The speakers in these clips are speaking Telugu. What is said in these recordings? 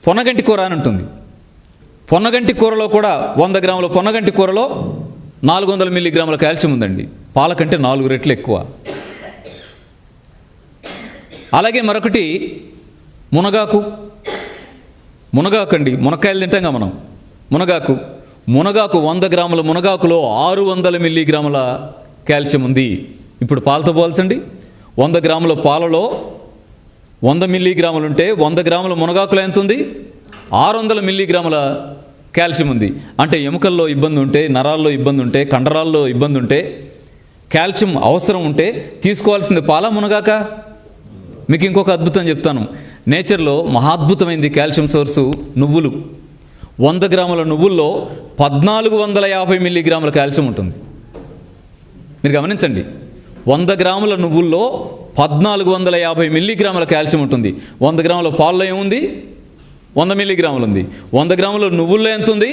పొన్నగంటి కూర అని ఉంటుంది. పొన్నగంటి కూరలో కూడా 100 గ్రాముల పొన్నగంటి కూరలో 400 మిల్లీగ్రాముల కాల్షియం ఉందండి. పాల కంటే 4 రెట్లు ఎక్కువ. అలాగే మరొకటి మునగాకు అండి. మునక్కాయలు తింటాంగా మనం. మునగాకు 100 గ్రాముల మునగాకులో 600 మిల్లీగ్రాముల కాల్షియం ఉంది. ఇప్పుడు పాలతో పోల్చండి. 100 గ్రాముల పాలలో 100 మిల్లీగ్రాములు ఉంటే 100 గ్రాముల మునగాకులో ఎంత ఉంది? 600 మిల్లీగ్రాముల కాల్షియం ఉంది. అంటే ఎముకల్లో ఇబ్బంది ఉంటే, నరాల్లో ఇబ్బంది ఉంటే, కండరాల్లో ఇబ్బంది ఉంటే, కాల్షియం అవసరం ఉంటే తీసుకోవాల్సింది పాల మునగాక. మీకు ఇంకొక అద్భుతం చెప్తాను. నేచర్లో మహాద్భుతమైంది కాల్షియం సోర్సు నువ్వులు. 100 గ్రాముల నువ్వుల్లో 1450 మిల్లీగ్రాముల కాల్షియం ఉంటుంది. మీరు గమనించండి. 100 గ్రాముల నువ్వుల్లో 1450 మిల్లీగ్రాముల కాల్షియం ఉంటుంది. 100 గ్రాముల పాలలో ఏముంది? 100 మిల్లీగ్రాములు ఉంది. 100 గ్రాముల నువ్వుల్లో ఎంత ఉంది?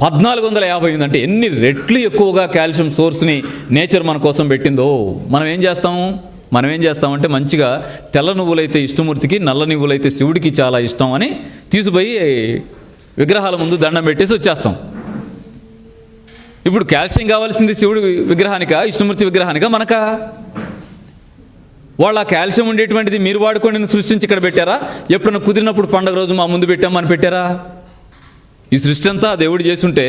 1450 ఉంది. అంటే ఎన్ని రెట్లు ఎక్కువగా కాల్షియం సోర్స్ని నేచర్ మన కోసం పెట్టిందో. మనం ఏం చేస్తామంటే మంచిగా తెల్ల నువ్వులైతే ఇష్టమూర్తికి, నల్ల నువ్వులైతే శివుడికి చాలా ఇష్టం అని తీసుకుపోయి విగ్రహాల ముందు దండం పెట్టేసి వచ్చేస్తాం. ఇప్పుడు కాల్షియం కావాల్సింది శివుడి విగ్రహానికా, ఇష్టమూర్తి విగ్రహానికా, మనకా? వాళ్ళు ఆ కాల్షియం ఉండేటువంటిది మీరు వాడుకొని సృష్టించి ఇక్కడ పెట్టారా? ఎప్పుడన్నా కుదిరినప్పుడు పండగ రోజు మా ముందు పెట్టామని పెట్టారా? ఈ సృష్టి అంతా దేవుడు చేసుంటే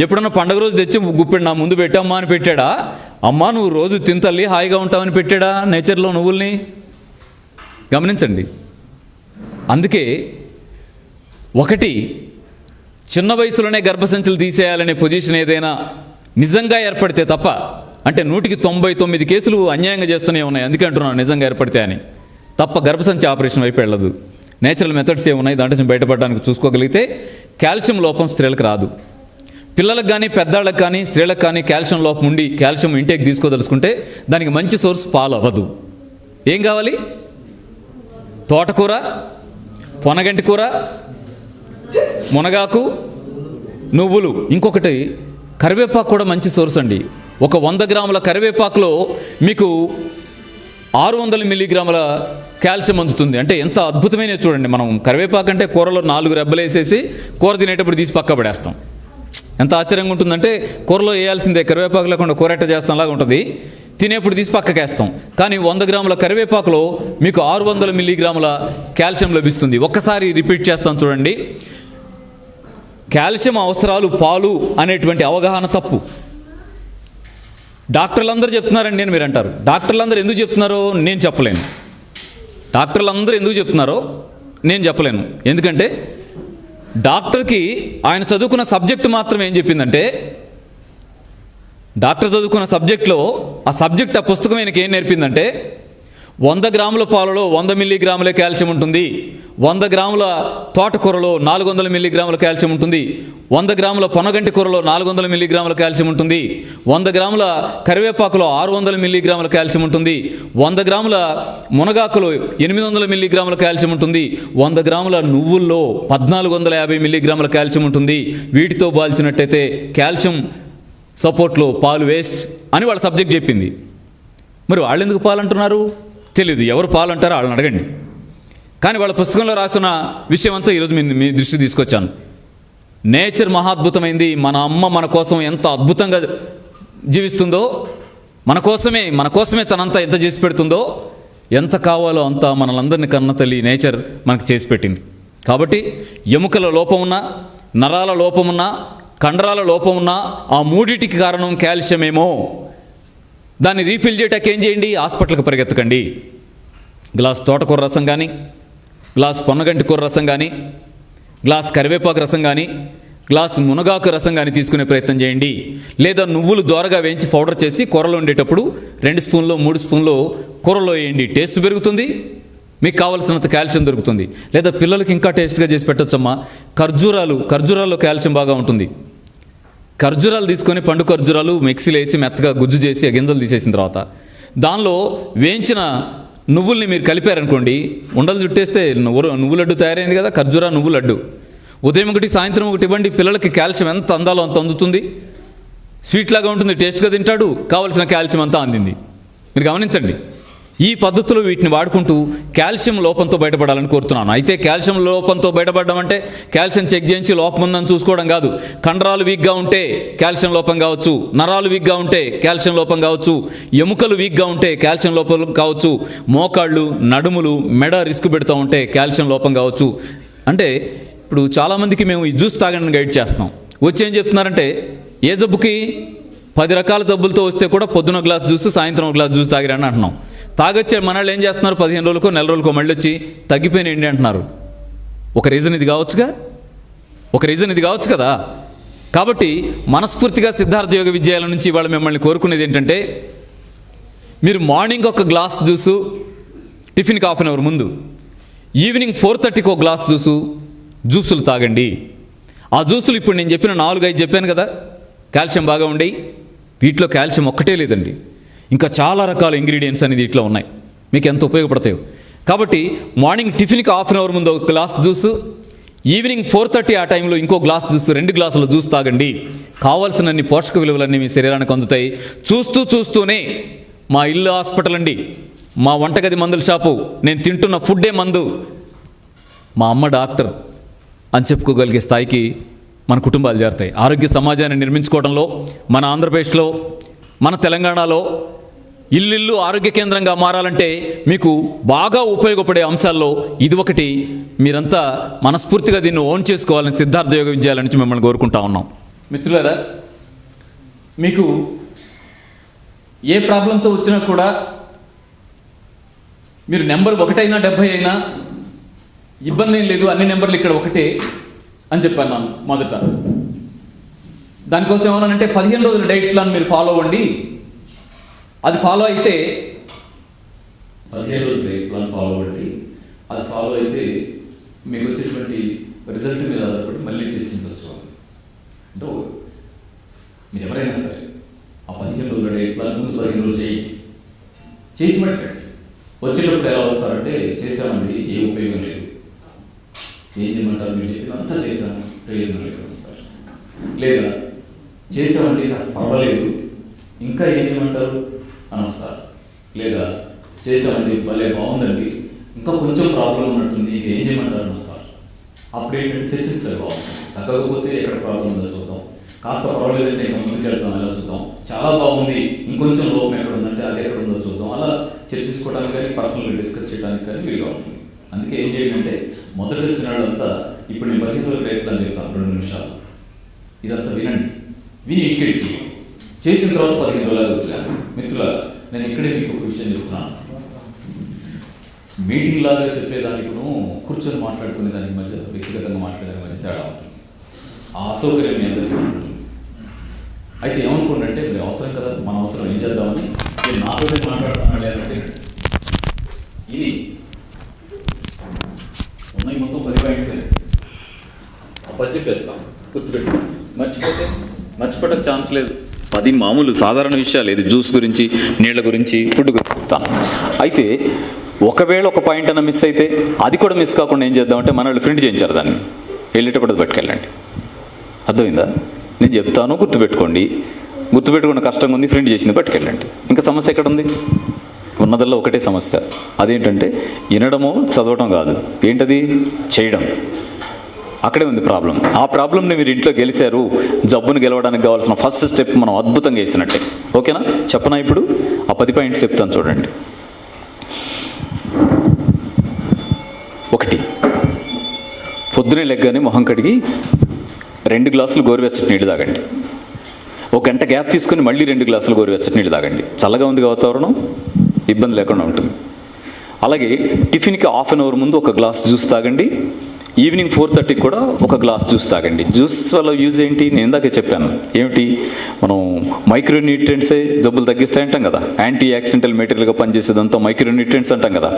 ఎప్పుడన్నా పండగ రోజు తెచ్చి గుప్పెడు నా ముందు పెట్టమ్మా అని పెట్టాడా? అమ్మా నువ్వు రోజు తింతల్లి హాయిగా ఉంటావని పెట్టాడా నేచర్లో నువ్వుల్ని? గమనించండి. అందుకే ఒకటి, చిన్న వయసులోనే గర్భసంచులు తీసేయాలనే పొజిషన్ ఏదైనా నిజంగా ఏర్పడితే తప్ప, అంటే 100కి 99 కేసులు అన్యాయంగా చేస్తూనే ఉన్నాయి. అందుకే అంటున్నాను నిజంగా ఏర్పడితే అని. తప్ప గర్భసంచి ఆపరేషన్ వైపు వెళ్ళదు. నేచురల్ మెథడ్స్ ఏమున్నాయి దాంట్లో బయటపడడానికి చూసుకోగలిగితే కాల్షియం లోపం స్త్రీలకు రాదు. పిల్లలకు కానీ పెద్దాళ్ళకి కానీ స్త్రీలకు కానీ కాల్షియం లోపం ఉండి కాల్షియం ఇంటేక్ తీసుకోదలుచుకుంటే దానికి మంచి సోర్స్ పాలు అవ్వదు. ఏం కావాలి? తోటకూర, పొనగంటి కూర, మునగాకు, నువ్వులు. ఇంకొకటి కరివేపాకు కూడా మంచి సోర్స్ అండి. ఒక 100 గ్రాముల కరివేపాకులో మీకు 600 మిల్లీగ్రాముల కాల్షియం అందుతుంది. అంటే ఎంత అద్భుతమైన చూడండి. మనం కరివేపాకు అంటే కూరలో 4 రెబ్బలు వేసేసి కూర తినేటప్పుడు తీసి పక్క పడేస్తాం. ఎంత ఆశ్చర్యంగా ఉంటుందంటే కూరలో వేయాల్సిందే, కరివేపాకు లేకుండా కూర ఎట్ట చేస్తాం లాగా ఉంటుంది. తినేప్పుడు తీసి పక్కకేస్తాం. కానీ 100 గ్రాముల కరివేపాకులో మీకు 600 మిల్లీగ్రాముల కాల్షియం లభిస్తుంది. ఒక్కసారి రిపీట్ చేస్తాం చూడండి. కాల్షియం అవసరాలు పాలు అనేటువంటి అవగాహన తప్పు. డాక్టర్లందరూ చెప్తున్నారండి అని మీరు అంటారు. డాక్టర్లందరూ ఎందుకు చెప్తున్నారో నేను చెప్పలేను. డాక్టర్లందరూ ఎందుకు చెప్తున్నారో నేను చెప్పలేను. ఎందుకంటే డాక్టర్కి ఆయన చదువుకున్న సబ్జెక్టు మాత్రం ఏం చెప్పిందంటే, డాక్టర్ చదువుకున్న సబ్జెక్ట్లో ఆ సబ్జెక్ట్ ఆ పుస్తకం ఆయనకి ఏం నేర్పిందంటే 100 గ్రాముల పాలలో 100 మిల్లీగ్రాముల కాల్షియం ఉంటుంది. 100 గ్రాముల తోటకూరలో 400 మిల్లీగ్రాముల కాల్షియం ఉంటుంది. 100 గ్రాముల పొనగంటి కూరలో 400 మిల్లీగ్రాముల కాల్షియం ఉంటుంది. 100 గ్రాముల కరివేపాకులో 600 మిల్లీగ్రాముల కాల్షియం ఉంటుంది. 100 గ్రాముల మునగాకులో 800 మిల్లీగ్రాముల కాల్షియం ఉంటుంది. 100 గ్రాముల నువ్వుల్లో 1450 మిల్లీగ్రాముల కాల్షియం ఉంటుంది. వీటితో బాల్చినట్టయితే కాల్షియం సపోర్ట్లో పాలు వేస్ట్ అని వాళ్ళ సబ్జెక్ట్ చెప్పింది. మరి వాళ్ళు ఎందుకు పాలు అంటున్నారు తెలియదు. ఎవరు పాలు అంటారో వాళ్ళని అడగండి. కానీ వాళ్ళ పుస్తకంలో రాసిన విషయం అంతా ఈరోజు మీ దృష్టికి తీసుకొచ్చాను. నేచర్ మహాద్భుతమైంది. మన అమ్మ మన కోసం ఎంత అద్భుతంగా జీవిస్తుందో, మన కోసమే తనంతా ఎంత చేసి పెడుతుందో, ఎంత కావాలో అంత మనలందరినీ కన్న తల్లి నేచర్ మనకు చేసి పెట్టింది. కాబట్టి ఎముకల లోపమున్నా, నరాల లోపమున్నా, కండరాల లోపమున్నా ఆ మూడిటికి కారణం కాల్షియం ఏమో. దాన్ని రీఫిల్ చేయటానికి ఏం చేయండి? హాస్పిటల్కి పరిగెత్తకండి. గ్లాస్ తోటకూర రసం కానీ, గ్లాస్ పొన్నగంటి కూర రసం కానీ, గ్లాస్ కరివేపాకు రసం కానీ, గ్లాస్ మునగాకు రసం కానీ తీసుకునే ప్రయత్నం చేయండి. లేదా నువ్వులు దోరగా వేయించి పౌడర్ చేసి కూరలో ఉండేటప్పుడు 2 స్పూన్లు 3 స్పూన్లు కూరలో వేయండి. టేస్ట్ పెరుగుతుంది, మీకు కావాల్సినంత కాల్షియం దొరుకుతుంది. లేదా పిల్లలకి ఇంకా టేస్ట్గా చేసి పెట్టొచ్చమ్మా. ఖర్జూరాల్లో కాల్షియం బాగా ఉంటుంది. ఖర్జూరాలు తీసుకొని, పండు ఖర్జూరాలు మిక్సీలో వేసి మెత్తగా గుజ్జు చేసి ఆ గింజలు తీసేసిన తర్వాత దానిలో వేయించిన నువ్వుల్ని మీరు కలిపారనుకోండి, ఉండలు చుట్టేస్తే నువ్వు లడ్డు తయారైంది కదా. ఖర్జూరా నువ్వు లడ్డు. ఉదయం ఒకటి సాయంత్రం ఒకటి ఇవ్వండి. పిల్లలకి కాల్షియం ఎంత అందాలో అంత అందుతుంది. స్వీట్ లాగా ఉంటుంది, టేస్ట్గా తింటాడు. కావాల్సిన కాల్షియం అంతా అందింది. మీరు గమనించండి. ఈ పద్ధతిలో వీటిని వాడుకుంటూ కాల్షియం లోపంతో బయటపడాలని కోరుతున్నాను. అయితే కాల్షియం లోపంతో బయటపడడం అంటే కాల్షియం చెక్ చేయించి లోపం ఉందని చూసుకోవడం కాదు. కండరాలు వీక్గా ఉంటే కాల్షియం లోపం కావచ్చు, నరాలు వీక్గా ఉంటే కాల్షియం లోపం కావచ్చు, ఎముకలు వీక్గా ఉంటే కాల్షియం లోపం కావచ్చు, మోకాళ్ళు, నడుములు, మెడ రిస్క్ పెడుతూ ఉంటే కాల్షియం లోపం కావచ్చు. అంటే ఇప్పుడు చాలామందికి మేము ఈ జ్యూస్ తాగడానికి గైడ్ చేస్తున్నాం. వచ్చి ఏం చెప్తున్నారంటే ఏ జబ్బుకి 10 రకాల జబ్బులతో వస్తే కూడా పొద్దున గ్లాస్ జ్యూస్, సాయంత్రం ఒక గ్లాస్ జ్యూస్ తాగిరని అంటున్నాం. తాగొచ్చే మనవాళ్ళు ఏం చేస్తున్నారు, 15 రోజులకో నెల రోజులకో మళ్ళీ వచ్చి తగ్గిపోయిన ఏంటి అంటున్నారు. ఒక రీజన్ ఇది కావచ్చు కదా. కాబట్టి మనస్ఫూర్తిగా సిద్ధార్థ యోగ విద్యాలయం నుంచి ఇవాళ మిమ్మల్ని కోరుకునేది ఏంటంటే, మీరు మార్నింగ్ ఒక గ్లాస్ జ్యూసు టిఫిన్కి హాఫ్ అన్ అవర్ ముందు, ఈవినింగ్ 4:30కి ఒక గ్లాస్ జ్యూసులు తాగండి. ఆ జ్యూసులు ఇప్పుడు నేను చెప్పిన 4-5 చెప్పాను కదా, కాల్షియం బాగా ఉండేవి. వీటిలో కాల్షియం ఒక్కటే లేదండి, ఇంకా చాలా రకాల ఇంగ్రీడియంట్స్ అనేది ఇట్లా ఉన్నాయి, మీకు ఎంత ఉపయోగపడతాయో. కాబట్టి మార్నింగ్ టిఫిన్కి హాఫ్ అన్ అవర్ ముందు ఒక గ్లాస్ జ్యూసు, ఈవినింగ్ 4:30 ఆ టైంలో ఇంకో గ్లాస్ జ్యూస్, 2 గ్లాసుల జ్యూస్ తాగండి. కావాల్సినన్ని పోషక విలువలన్నీ మీ శరీరానికి అందుతాయి. చూస్తూనే మా ఇల్లు హాస్పిటల్ అండి, మా వంటగది మందుల షాపు, నేను తింటున్న ఫుడ్డే మందు, మా అమ్మ డాక్టర్ అని చెప్పుకోగలిగే స్థాయికి మన కుటుంబాలు చేరుతాయి. ఆరోగ్య సమాజాన్ని నిర్మించుకోవడంలో మన ఆంధ్రప్రదేశ్లో, మన తెలంగాణలో ఇల్లు ఆరోగ్య కేంద్రంగా మారాలంటే మీకు బాగా ఉపయోగపడే అంశాల్లో ఇది ఒకటి. మీరంతా మనస్ఫూర్తిగా దీన్ని ఓన్ చేసుకోవాలని సిద్ధార్థ యోగ విద్యాలయం నుంచి మిమ్మల్ని కోరుకుంటా ఉన్నాం. మిత్రులారా, మీకు ఏ ప్రాబ్లంతో వచ్చినా కూడా మీరు నెంబర్ 1 అయినా 70 అయినా ఇబ్బంది ఏం లేదు, అన్ని నెంబర్లు ఇక్కడ ఒకటే అని చెప్పాను నేను మొదట. దానికోసం ఏమన్నానంటే 15 రోజుల డైట్ ప్లాన్ మీరు ఫాలో అవ్వండి. అది ఫాలో అయితే 15 రోజుల డైట్ ప్లాన్ ఫాలో అవ్వండి. అది ఫాలో అయితే మీకు వచ్చేటువంటి రిజల్ట్ మీద ఆధారపడి మళ్ళీ చర్చించవచ్చు. అంటే మీరు ఎవరైనా సరే ఆ 15 రోజుల డైట్ ప్లాన్ ముందు 15 రోజులు చేసి పెట్టండి. వచ్చేటప్పుడు ఎలా వస్తారంటే, చేసామండి ఏ ఉపయోగం లేదు, ఏం చేయమంటారు, మీరు చెప్పినంతా చేశాను ప్రయోజనం లేదు వస్తారు. లేదా చేసామండి కాస్త పర్వాలేదు, ఇంకా ఏం చేయమంటారు అని వస్తారు. లేదా చేసామండి భలే బాగుందండి, ఇంకా కొంచెం ప్రాబ్లం ఉన్నట్టుంది, ఇంకా ఏం చేయమంటారు అని వస్తారు. అప్పుడు ఏంటంటే చర్చించాలి, బాగుంది, తగ్గకపోతే ఎక్కడ ప్రాబ్లం ఉందో చూద్దాం, కాస్త పర్వాలేదంటే ఇంకా ముందుకు వెళ్తాం, ఎలా చూద్దాం, చాలా బాగుంది ఇంకొంచెం లోపం ఎక్కడ ఉందంటే అది ఎక్కడ ఉందో చూద్దాం, అలా చర్చించుకోవడానికి కానీ పర్సనల్గా డిస్కస్ చేయడానికి కానీ వీలుగా ఉంటుంది. అందుకే ఏం చేయాలంటే, మొదటి వచ్చిన వాళ్ళంతా ఇప్పుడు నేను 15 రోజుల డైట్ ప్లాన్ చెప్తాను 2 నిమిషాలు, ఇదంతా వినండి, విని ఇంటికి చేసిన తర్వాత 15 రోజులు వదిలేను. మిత్రులారా, నేను ఇక్కడే మీకు ఒక విషయం చెప్తున్నాను. మీటింగ్ లాగా చెప్పేదానికి కూర్చొని మాట్లాడుకునే దానికి మధ్య, వ్యక్తిగతంగా మాట్లాడడానికి మధ్య తేడా ఉంటుంది. ఆ అసౌకర్యం మీ అందరికీ ఉంటుంది. అయితే ఏమనుకోండి, మీరు అవసరం కదా, మన అవసరం ఏం చేద్దామని నేను నాతోనే మాట్లాడుతున్నాను. లేదంటే ఇది ఉన్నాయి మొత్తం 10 పాయింట్స్ చెప్పేస్తాం, గుర్తుపెట్టి మర్చిపోవడానికి ఛాన్స్ లేదు. 10 మామూలు సాధారణ విషయాలు, ఇది జ్యూస్ గురించి, నీళ్ళ గురించి, ఫుడ్ గురించి చెప్తాను. అయితే ఒకవేళ ఒక పాయింట్ అన్న మిస్ అయితే, అది కూడా మిస్ కాకుండా ఏం చేద్దామంటే, మన వాళ్ళు ప్రింట్ చేయించారు, దాన్ని వెళ్ళేటప్పుడు పట్టుకెళ్ళండి. అర్థమైందా? నేను చెప్తాను, గుర్తుపెట్టుకున్న కష్టంగా ఉంది, ప్రింట్ చేసింది పట్టుకెళ్ళండి. ఇంకా సమస్య ఎక్కడ ఉంది? ఉన్నదల్లా ఒకటే సమస్య, అదేంటంటే వినడమో చదవటం కాదు, ఏంటది చేయడం. అక్కడే ఉంది ప్రాబ్లం. ఆ ప్రాబ్లంని మీరు ఇంట్లో గెలిచారు. జబ్బును గెలవడానికి కావాల్సిన ఫస్ట్ స్టెప్ మనం అద్భుతంగా వేసినట్టే. ఓకేనా? చెప్పనా? ఇప్పుడు ఆ 10 పాయింట్స్ చెప్తాను చూడండి. 1, పొద్దునే లెగ్గానే మొహం కడిగి 2 గ్లాసులు గోరువెచ్చటి నీళ్ళు తాగండి. 1 గంట గ్యాప్ తీసుకుని మళ్ళీ 2 గ్లాసులు గోరువెచ్చటి నీళ్ళు తాగండి. చల్లగా ఉంది వాతావరణం, ఇబ్బంది లేకుండా ఉంటుంది. అలాగే టిఫిన్కి హాఫ్ అన్ అవర్ ముందు 1 గ్లాస్ జ్యూస్ తాగండి. ఈవినింగ్ 4:30కి కూడా 1 గ్లాస్ జ్యూస్ తాగండి. జ్యూస్ వల్ల యూజ్ ఏంటి? నేను ఇందాకే చెప్పాను. ఏమిటి? మనం మైక్రోన్యూట్రియంట్సే జబ్బులు తగ్గిస్తాయంటాం కదా, యాంటీ యాక్సిడెంటల్ మెటీరియల్గా పనిచేసేదంతా మైక్రోన్యూట్రియంట్స్ అంటాం కదా.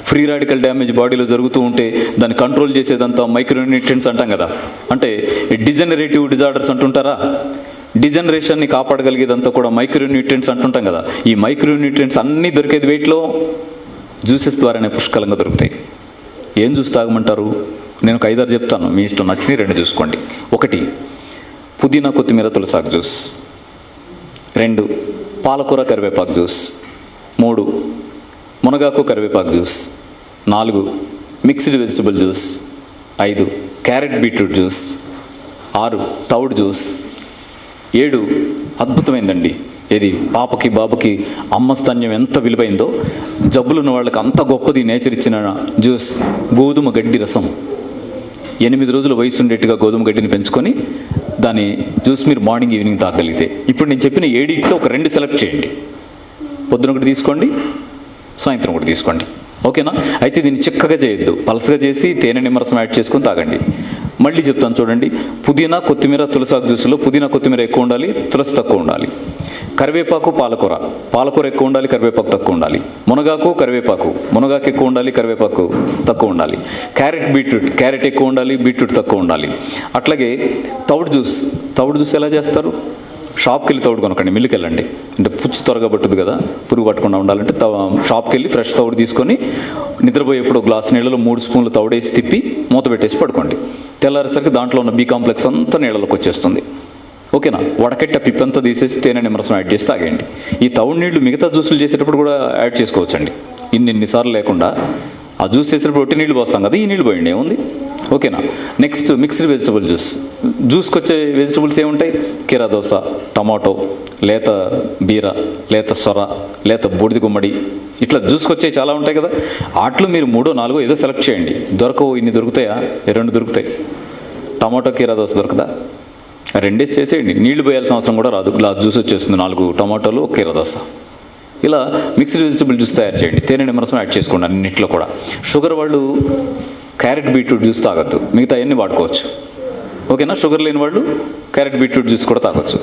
ఫ్రీ రాడికల్ డ్యామేజ్ బాడీలో జరుగుతూ ఉంటే దాన్ని కంట్రోల్ చేసేదంతా మైక్రోన్యూట్రియంట్స్ అంటాం కదా. అంటే డిజనరేటివ్ డిజార్డర్స్ అంటుంటారా, డిజనరేషన్ని కాపాడగలిగేదంతా కూడా మైక్రోన్యూట్రియంట్స్ అంటుంటాం కదా. ఈ మైక్రోన్యూట్రియంట్స్ అన్నీ దొరికేది వెయిట్లో జ్యూసెస్ ద్వారానే పుష్కలంగా దొరుకుతాయి. ఏం జ్యూస్ తాగమంటారు? నేను ఒక 5-6 చెప్తాను, మీ ఇష్టం, నచ్చినవి 2 చూసుకోండి. 1 పుదీనా కొత్తిమీర తులసాకు జ్యూస్. 2 పాలకూర కరివేపాకు జ్యూస్. 3 మునగాకు కరివేపాకు juice. 4 mixed vegetable juice. 5 carrot beetroot juice. 6 తౌడు జ్యూస్. 7 అద్భుతమైందండి, ఇది పాపకి బాబుకి అమ్మ స్తన్యం ఎంత విలువైందో, జబ్బులు ఉన్న వాళ్ళకి అంత గొప్పది నేచర్ ఇచ్చిన జ్యూస్ గోధుమ గడ్డి రసం. 8 రోజుల వయసు ఉండేట్టుగా గోధుమ గడ్డిని పెంచుకొని దాని జ్యూస్ మీరు మార్నింగ్ ఈవినింగ్ తాగలిగితే, ఇప్పుడు నేను చెప్పిన 7 ఒక 2 సెలెక్ట్ చేయండి. పొద్దున ఒకటి తీసుకోండి, సాయంత్రం ఒకటి తీసుకోండి. ఓకేనా? అయితే దీన్ని చిక్కగా చేయొద్దు, పలసగా చేసి తేనె నిమ్మరసం యాడ్ చేసుకొని తాగండి. మళ్ళీ చెప్తాను చూడండి. పుదీనా కొత్తిమీర తులసాకు జ్యూస్లో పుదీనా కొత్తిమీర ఎక్కువ ఉండాలి, తులసి తక్కువ ఉండాలి. కరివేపాకు పాలకూర, పాలకూర ఎక్కువ ఉండాలి, కరివేపాకు తక్కువ ఉండాలి. మునగాకు కరివేపాకు, మునగాకు ఎక్కువ ఉండాలి, కరివేపాకు తక్కువ ఉండాలి. క్యారెట్ బీట్రూట్, క్యారెట్ ఎక్కువ ఉండాలి, బీట్రూట్ తక్కువ ఉండాలి. అట్లాగే తౌడు జ్యూస్. తౌడు జ్యూస్ ఎలా చేస్తారు? షాప్కి వెళ్ళి తౌడు కొనకండి, మిల్లుకి వెళ్ళండి. అంటే పుచ్చు త్వరగా పట్టుద్ది కదా, పురుగు పట్టకుండా ఉండాలంటే షాప్కి వెళ్ళి ఫ్రెష్ తౌడు తీసుకొని నిద్రపోయేప్పుడు గ్లాస్ నీళ్ళలో 3 స్పూన్లు తౌడేసి తిప్పి మూత పెట్టేసి పడుకోండి. తెల్లారేసరికి దాంట్లో ఉన్న బి కాంప్లెక్స్ అంతా నీళ్ళలోకి వచ్చేస్తుంది. ఓకేనా? వడకెట్ట పిప్పంతా తీసేసి తేనె నిమ్మరసం యాడ్ చేసి తాగేయండి. ఈ తౌడు నీళ్లు మిగతా జ్యూసులు చేసేటప్పుడు కూడా యాడ్ చేసుకోవచ్చండి, ఇన్నిసార్లు లేకుండా. ఆ జ్యూస్ చేసేటప్పుడు ఒట్టి నీళ్ళు పోస్తాం కదా, ఈ నీళ్ళు పోయండి, ఏముంది. ఓకేనా? Next mixed vegetable juice. జ్యూస్కి వచ్చే వెజిటబుల్స్ ఏముంటాయి? కీరా దోస, టమాటో, లేత బీర, లేత సొర, లేత బూడిద గుమ్మడి, ఇట్లా జ్యూస్కి వచ్చే చాలా ఉంటాయి కదా. వాటిలో మీరు 3, 4 ఏదో సెలెక్ట్ చేయండి. దొరకవు, ఇన్ని దొరుకుతాయా? 2 దొరుకుతాయి. టమాటో కీరా దోస దొరకదా? 2 చేసేయండి, నీళ్లు పోయాల్సిన అవసరం కూడా రాదు. గ్లాస్ జ్యూస్ వచ్చేస్తుంది, 4 టమాటోలు, కీరా దోస. ఇలా మిక్స్డ్ వెజిటబుల్ జ్యూస్ తయారు చేయండి. తేనె నిమ్మరసం యాడ్ చేసుకోండి అన్నింటిలో కూడా. షుగర్ వాళ్ళు క్యారెట్ బీట్రూట్ జ్యూస్ తాగొద్దు, మిగతా అన్నీ వాడుకోవచ్చు. ఓకేనా? షుగర్ లేని వాళ్ళు క్యారెట్ బీట్రూట్ జ్యూస్ కూడా తాగొచ్చు.